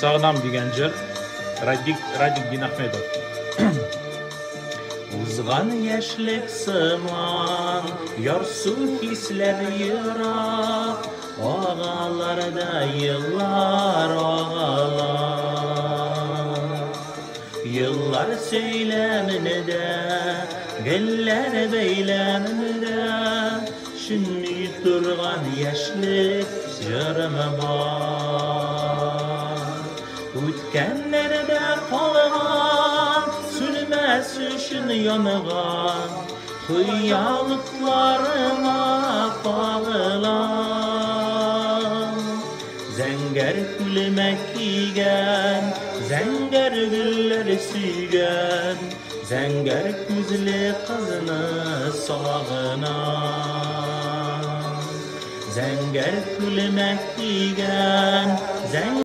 Sağlam degan jir Radik Dinahmedov. Uzgan yaşlık sıman, yorsu hisler yırak, ağalarda yıllar ağalar. Yıllar söyleminde, geller beyleminde, şimdi durgan yaşlık jırımı var. Ütkenlerde kalgan, sülmez üçün yanıgan, hıyalıklarına bağlan. Zenger külmek giygen, zenger güller süygen, zenger küzlü kızını sağınan. Zenger külmek giygen,